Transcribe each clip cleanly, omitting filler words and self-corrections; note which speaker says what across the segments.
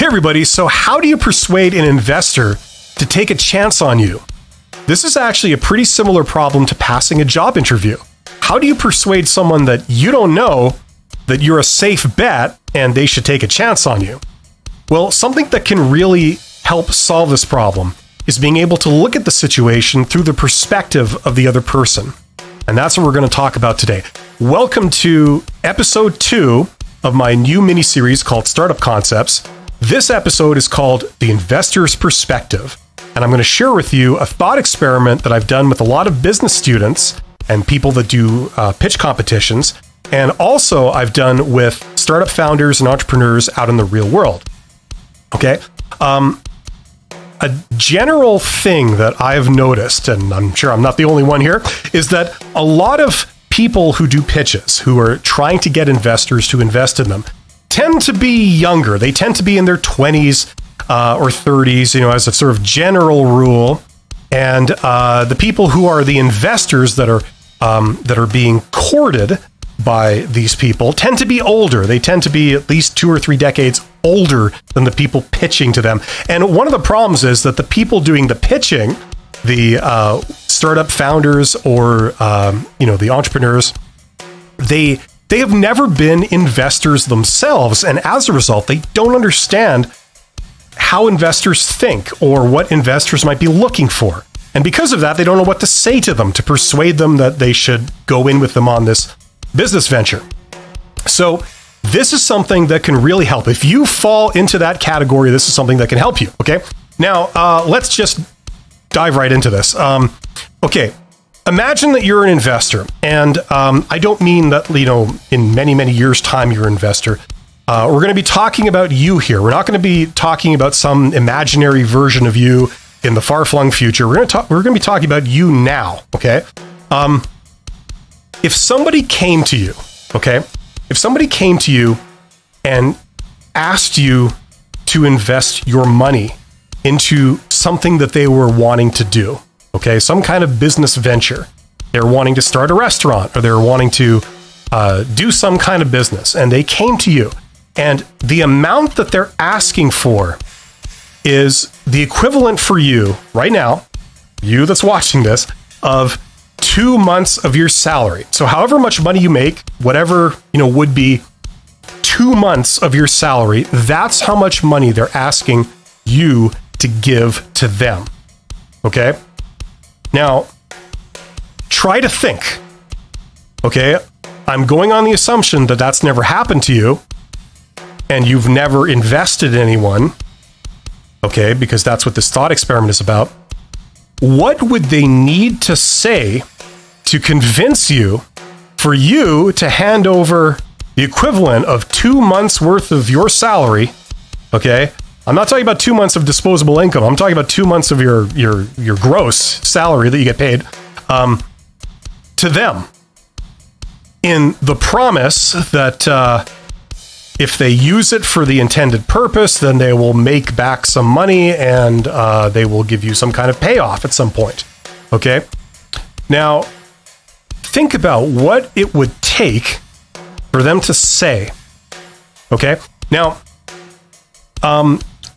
Speaker 1: Hey everybody, so how do you persuade an investor to take a chance on you? This is actually a pretty similar problem to passing a job interview. How do you persuade someone that you don't know that you're a safe bet and they should take a chance on you? Well, something that can really help solve this problem is being able to look at the situation through the perspective of the other person. And that's what we're going to talk about today. Welcome to episode 2 of my new mini-series called Startup Concepts. This episode is called The Investor's Perspective, and I'm going to share with you a thought experiment that I've done with a lot of business students and people that do pitch competitions, and also I've done with startup founders and entrepreneurs out in the real world. Okay, a general thing that I've noticed, and I'm sure I'm not the only one here, is that a lot of people who do pitches, who are trying to get investors to invest in them, tend to be younger. They tend to be in their 20s or 30s, you know, as a sort of general rule. And the people who are the investors that are being courted by these people tend to be older. They tend to be at least 2 or 3 decades older than the people pitching to them. And one of the problems is that the people doing the pitching, the startup founders or the entrepreneurs, they have never been investors themselves, and as a result, they don't understand how investors think or what investors might be looking for. And because of that, they don't know what to say to them to persuade them that they should go in with them on this business venture. So this is something that can really help. If you fall into that category, this is something that can help you. Okay. Now, let's just dive right into this. Okay. Imagine that you're an investor, and I don't mean that, you know, in many, many years' time you're an investor. We're going to be talking about you here. We're not going to be talking about some imaginary version of you in the far-flung future. We're going to be talking about you now, okay? If somebody came to you, okay? If somebody came to you and asked you to invest your money into something that they were wanting to do, okay, some kind of business venture. They're wanting to start a restaurant, or they're wanting to do some kind of business, and they came to you, and the amount that they're asking for is the equivalent for you right now, you that's watching this, of 2 months of your salary. So however much money you make, whatever, you know, would be 2 months of your salary, that's how much money they're asking you to give to them. Okay? Now, try to think, okay? I'm going on the assumption that that's never happened to you and you've never invested in anyone, okay? Because that's what this thought experiment is about. What would they need to say to convince you for you to hand over the equivalent of 2 months worth of your salary, okay? I'm not talking about 2 months of disposable income. I'm talking about 2 months of your gross salary that you get paid to them, in the promise that if they use it for the intended purpose, then they will make back some money and they will give you some kind of payoff at some point. Okay? Now, think about what it would take for them to say. Okay? Now,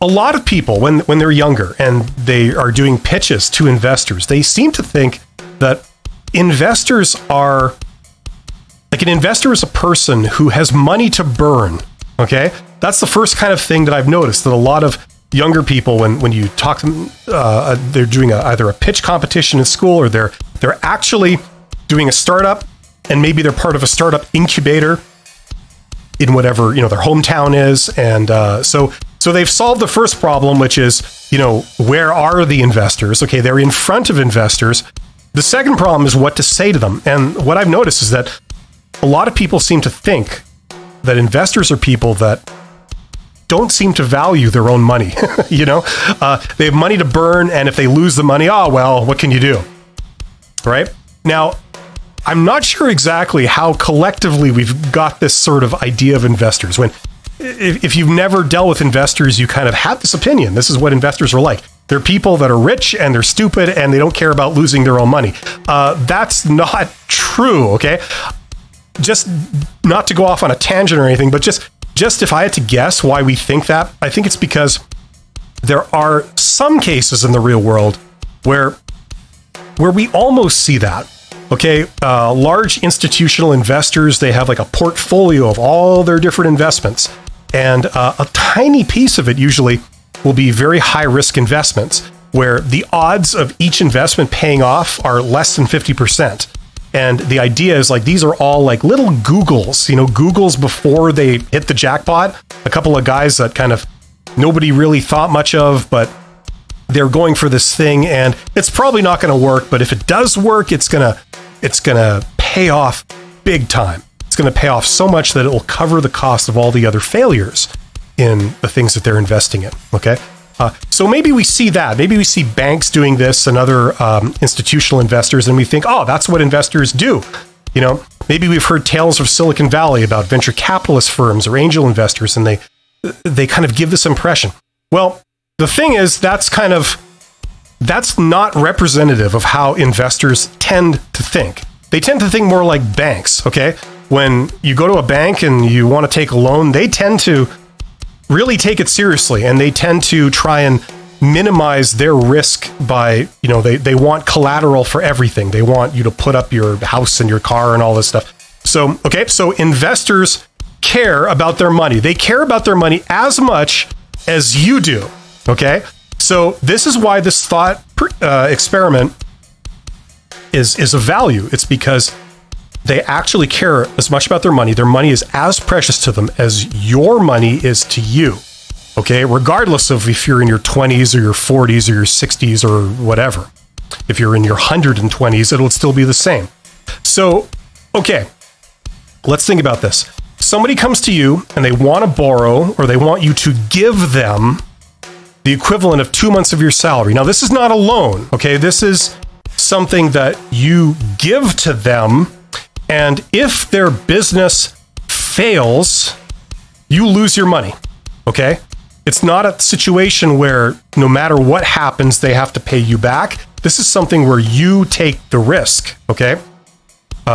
Speaker 1: a lot of people, when they're younger and they are doing pitches to investors, they seem to think that investors are, like, an investor is a person who has money to burn, okay? That's the first kind of thing that I've noticed, that a lot of younger people, when you talk to them, they're doing either a pitch competition in school, or they're actually doing a startup, and maybe they're part of a startup incubator in whatever, you know, their hometown is, and so they've solved the first problem, which is, you know, where are the investors? Okay, they're in front of investors. The second problem is what to say to them. And what I've noticed is that a lot of people seem to think that investors are people that don't seem to value their own money. You know, they have money to burn, and if they lose the money, oh, well, what can you do? Right? Now, I'm not sure exactly how collectively we've got this sort of idea of investors. If you've never dealt with investors, you kind of have this opinion. This is what investors are like. They're people that are rich and they're stupid and they don't care about losing their own money. That's not true, okay? Just not to go off on a tangent or anything, but just just if I had to guess why we think that, I think it's because there are some cases in the real world where we almost see that. Okay, large institutional investors, they have like a portfolio of all their different investments, and a tiny piece of it usually will be very high risk investments where the odds of each investment paying off are less than 50%. And the idea is like, these are all like little Googles, Googles before they hit the jackpot. A couple of guys that kind of nobody really thought much of, but they're going for this thing and it's probably not going to work. But if it does work, it's going to pay off big time. It's going to pay off so much that it will cover the cost of all the other failures in the things that they're investing in. Okay. So maybe we see that. Maybe we see banks doing this and other institutional investors, and we think, oh, that's what investors do. Maybe we've heard tales of Silicon Valley about venture capitalist firms or angel investors, and they kind of give this impression. Well, the thing is, that's not representative of how investors tend to think. They tend to think more like banks, okay? When you go to a bank and you want to take a loan, they tend to really take it seriously, and they tend to try and minimize their risk by, they want collateral for everything. They want you to put up your house and your car and all this stuff. So, okay, so investors care about their money. They care about their money as much as you do, okay? So this is why this thought experiment is of value. It's because they actually care as much about their money. Their money is as precious to them as your money is to you. Okay, regardless of if you're in your 20s or your 40s or your 60s or whatever. If you're in your 120s, it'll still be the same. So, okay, let's think about this. Somebody comes to you and they want to borrow, or they want you to give them the equivalent of 2 months of your salary. Now, this is not a loan, okay? This is something that you give to them. And if their business fails, you lose your money, okay? It's not a situation where no matter what happens, they have to pay you back. This is something where you take the risk, okay?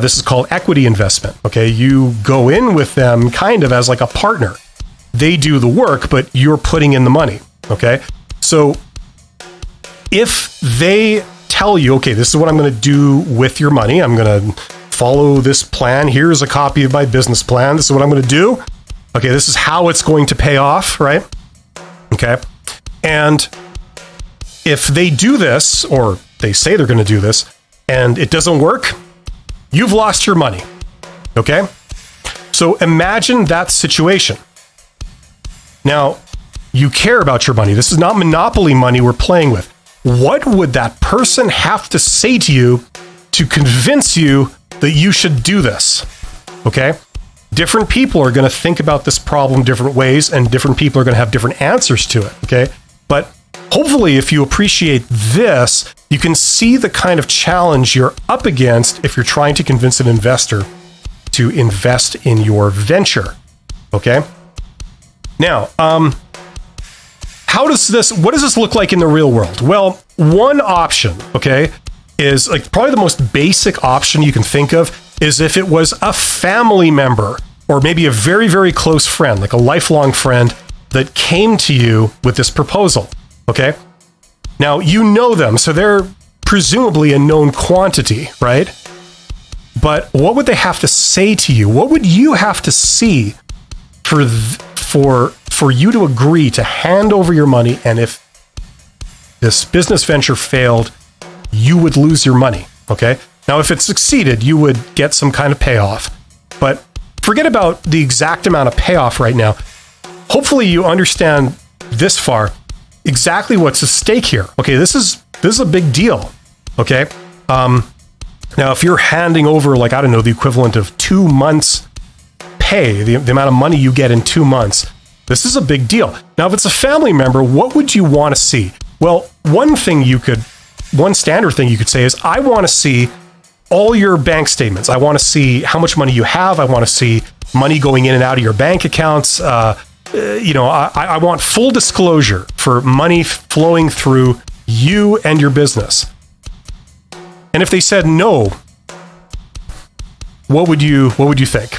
Speaker 1: This is called equity investment, okay? You go in with them kind of as like a partner. They do the work, but you're putting in the money, okay? So if they tell you, okay, this is what I'm going to do with your money. I'm going to follow this plan. Here's a copy of my business plan. This is what I'm going to do. Okay, this is how it's going to pay off, right? Okay. And if they do this, or they say they're going to do this, and it doesn't work, you've lost your money. Okay? So imagine that situation. Now, you care about your money. This is not monopoly money we're playing with. What would that person have to say to you to convince you that you should do this? Okay? Different people are going to think about this problem different ways, and different people are going to have different answers to it. Okay? But hopefully, if you appreciate this, you can see the kind of challenge you're up against if you're trying to convince an investor to invest in your venture. Okay? Now, what does this look like in the real world? Well, one option, okay, is like probably the most basic option you can think of is if it was a family member or maybe a very, very close friend, like a lifelong friend that came to you with this proposal, okay? Now, you know them, so they're presumably a known quantity, right? But what would they have to say to you? What would you have to see for you to agree to hand over your money, and if this business venture failed, you would lose your money, okay? Now, if it succeeded, you would get some kind of payoff. But forget about the exact amount of payoff right now. Hopefully you understand this far exactly what's at stake here. Okay, this is a big deal, okay? Now, if you're handing over, like, I don't know, the equivalent of 2 months pay, the amount of money you get in 2 months, this is a big deal. Now, if it's a family member, what would you want to see? Well, one standard thing you could say is, I want to see all your bank statements. I want to see how much money you have. I want to see money going in and out of your bank accounts. I want full disclosure for money flowing through you and your business. And if they said no, what would you think?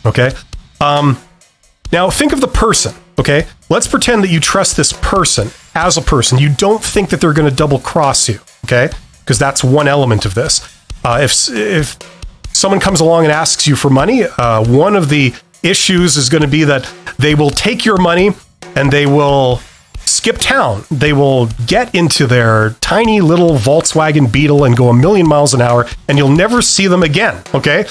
Speaker 1: Okay. Now think of the person, okay? Let's pretend that you trust this person as a person. You don't think that they're going to double cross you, okay? Because that's one element of this. If someone comes along and asks you for money, one of the issues is going to be that they will take your money and they will skip town. They will get into their tiny little Volkswagen Beetle and go 1,000,000 miles an hour, and you'll never see them again, okay?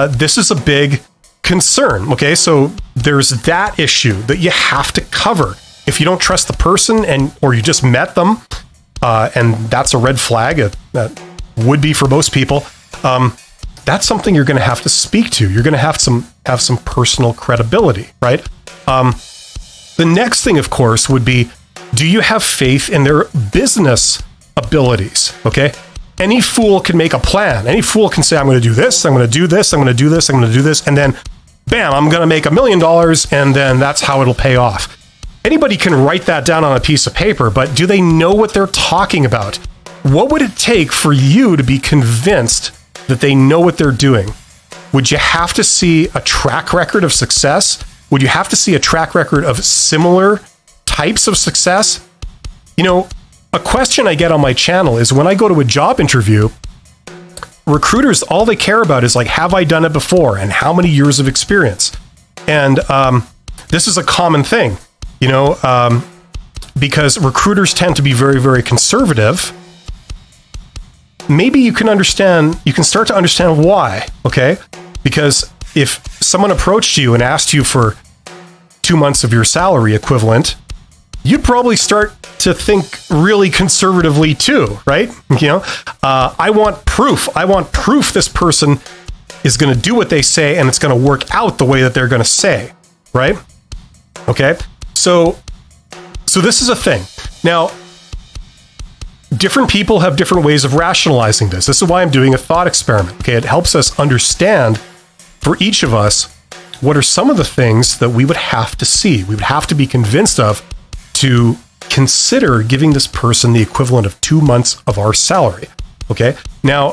Speaker 1: This is a big concern, okay? So there's that issue that you have to cover. If you don't trust the person or you just met them, and that's a red flag, that would be for most people, that's something you're going to have to speak to. You're going to have some personal credibility, right? The next thing, of course, would be, do you have faith in their business abilities? Okay. Any fool can make a plan. Any fool can say, I'm going to do this, I'm going to do this, I'm going to do this, I'm going to do this. And then bam, I'm going to make $1 million. And then that's how it'll pay off. Anybody can write that down on a piece of paper, but do they know what they're talking about? What would it take for you to be convinced that they know what they're doing? Would you have to see a track record of success? Would you have to see a track record of similar types of success? You know, a question I get on my channel is when I go to a job interview, recruiters, all they care about is like, have I done it before? And how many years of experience? And this is a common thing, you know, because recruiters tend to be very, very conservative. Maybe you can start to understand why, okay? Because if someone approached you and asked you for 2 months of your salary equivalent, you'd probably start to think really conservatively too, right? You know, I want proof. I want proof this person is going to do what they say and it's going to work out the way that they're going to say, right? Okay. So this is a thing. Now, different people have different ways of rationalizing this. This is why I'm doing a thought experiment. Okay. It helps us understand for each of us, what are some of the things that we would have to see, we would have to be convinced of to consider giving this person the equivalent of 2 months of our salary. Okay. Now,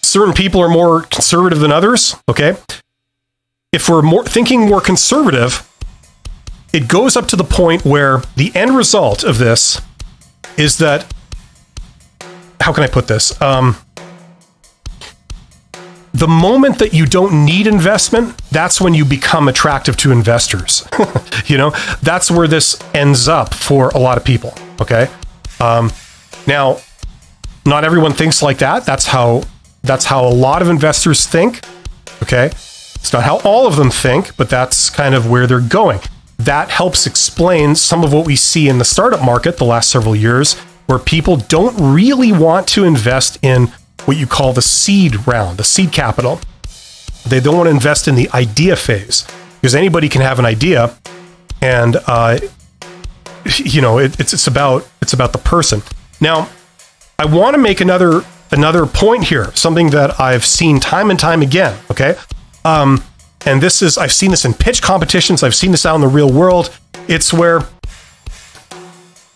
Speaker 1: certain people are more conservative than others. Okay. If we're thinking more conservative, it goes up to the point where the end result of this is that, how can I put this? The moment that you don't need investment, that's when you become attractive to investors. You know, that's where this ends up for a lot of people. Okay. Now, not everyone thinks like that. That's how a lot of investors think. Okay. It's not how all of them think, but that's kind of where they're going. That helps explain some of what we see in the startup market the last several years, where people don't really want to invest in what you call the seed round, the seed capital. They don't want to invest in the idea phase, because anybody can have an idea, and you know, it's about the person. Now, I want to make another point here, something that I've seen time and time again. Okay, and this is, I've seen this in pitch competitions. I've seen this out in the real world. It's where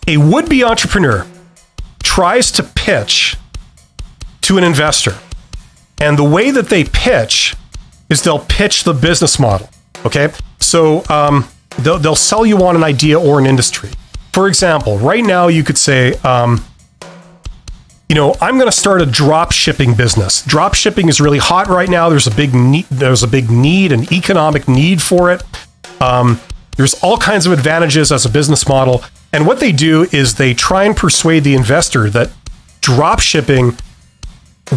Speaker 1: a would-be entrepreneur tries to pitch to an investor. And the way that they pitch is they'll pitch the business model. Okay. So they'll sell you on an idea or an industry. For example, right now you could say, you know, I'm going to start a drop shipping business. Drop shipping is really hot right now. There's a big need, an economic need for it. There's all kinds of advantages as a business model. And what they do is they try and persuade the investor that drop shipping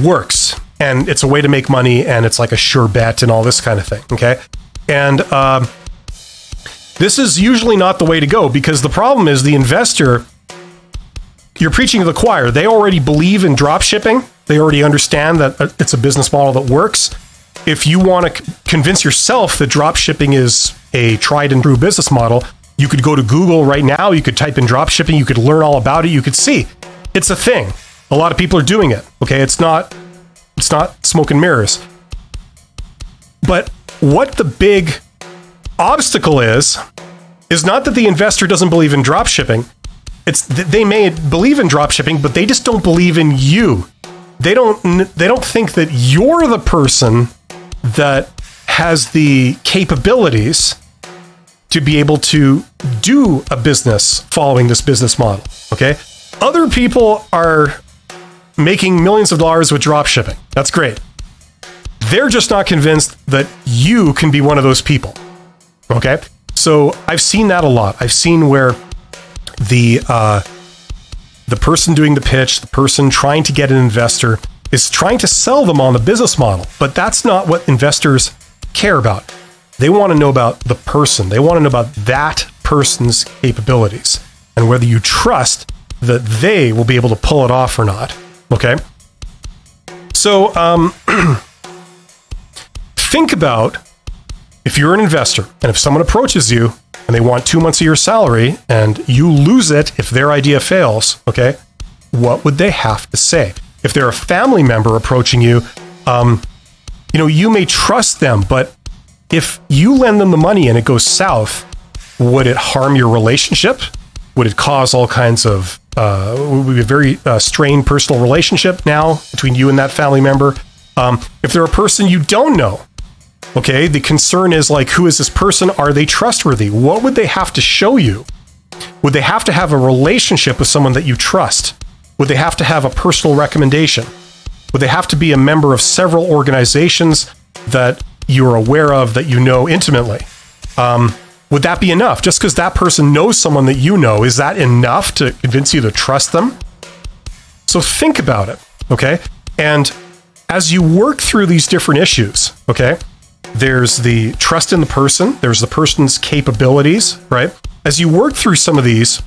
Speaker 1: works and it's a way to make money and it's like a sure bet and all this kind of thing. Okay. And this is usually not the way to go, because the problem is the investor, you're preaching to the choir. They already believe in drop shipping. They already understand that it's a business model that works. If you want to convince yourself that drop shipping is a tried and true business model, you could go to Google right now. You could type in drop shipping. You could learn all about it. You could see it's a thing. A lot of people are doing it. Okay. It's not smoke and mirrors. But what the big obstacle is not that the investor doesn't believe in drop shipping. It's they may believe in drop shipping, but they just don't believe in you. They don't think that you're the person that has the capabilities to be able to do a business following this business model. Okay. Other people are making millions of dollars with drop shipping. That's great. They're just not convinced that you can be one of those people. Okay. So I've seen that a lot. I've seen where the person doing the pitch, the person trying to get an investor, is trying to sell them on the business model, but that's not what investors care about. They want to know about the person. They want to know about that person's capabilities and whether you trust that they will be able to pull it off or not. Okay. So, think about if you're an investor and if someone approaches you and they want 2 months of your salary and you lose it if their idea fails, okay, what would they have to say? If they're a family member approaching you, you may trust them, but if you lend them the money and it goes south, would it harm your relationship? Would it cause all kinds of, would be a very strained personal relationship now between you and that family member? If they're a person you don't know, okay, the concern is like, who is this person? Are they trustworthy? What would they have to show you? Would they have to have a relationship with someone that you trust? Would they have to have a personal recommendation? Would they have to be a member of several organizations that you're aware of, that you know intimately? Would that be enough? Just because that person knows someone that you know, is that enough to convince you to trust them? So think about it, okay? And as you work through these different issues, okay, there's the trust in the person, there's the person's capabilities, right? As you work through some of these,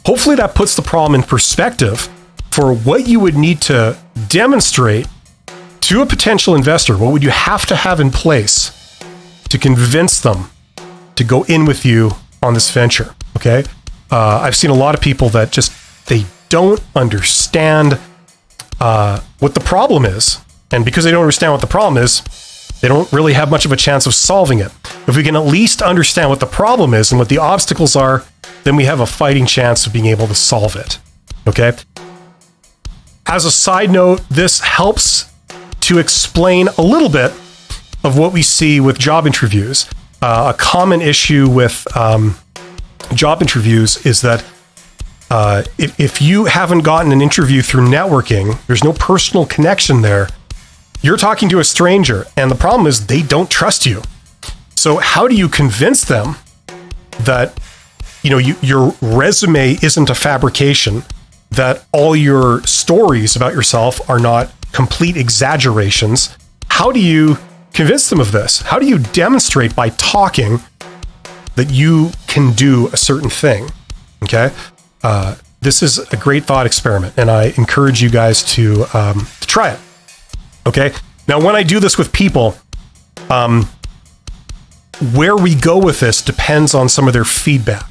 Speaker 1: hopefully that puts the problem in perspective for what you would need to demonstrate to a potential investor. What would you have to have in place to convince them to go in with you on this venture? Okay. I've seen a lot of people that just, they don't understand what the problem is. And because they don't understand what the problem is, they don't really have much of a chance of solving it. If we can at least understand what the problem is and what the obstacles are, then we have a fighting chance of being able to solve it. Okay. As a side note, this helps to explain a little bit of what we see with job interviews. A common issue with job interviews is that if you haven't gotten an interview through networking, there's no personal connection there. You're talking to a stranger, and the problem is they don't trust you. So how do you convince them that your resume isn't a fabrication, that all your stories about yourself are not complete exaggerations? How do you convince them of this? How do you demonstrate by talking that you can do a certain thing? Okay. This is a great thought experiment, and I encourage you guys to try it. Okay. Now, when I do this with people, where we go with this depends on some of their feedback.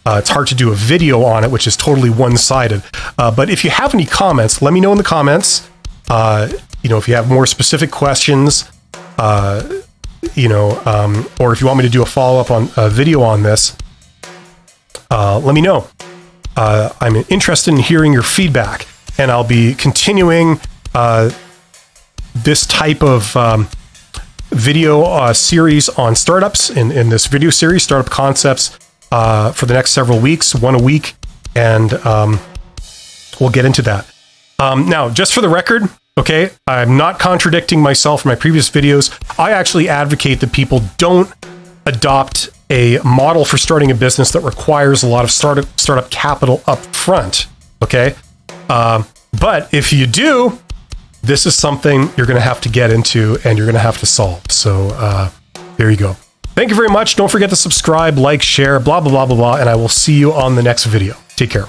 Speaker 1: It's hard to do a video on it, which is totally one-sided. But if you have any comments, let me know in the comments. If you have more specific questions, or if you want me to do a follow-up on a video on this, let me know. I'm interested in hearing your feedback, and I'll be continuing this type of video series on startups in this video series, Startup Concepts, for the next several weeks, one a week, and we'll get into that. Now, just for the record, okay, I'm not contradicting myself in my previous videos. I actually advocate that people don't adopt a model for starting a business that requires a lot of startup capital up front, okay? But if you do, this is something you're going to have to get into and you're going to have to solve. So there you go. Thank you very much. Don't forget to subscribe, like, share, blah, blah, blah, blah, blah, and I will see you on the next video. Take care.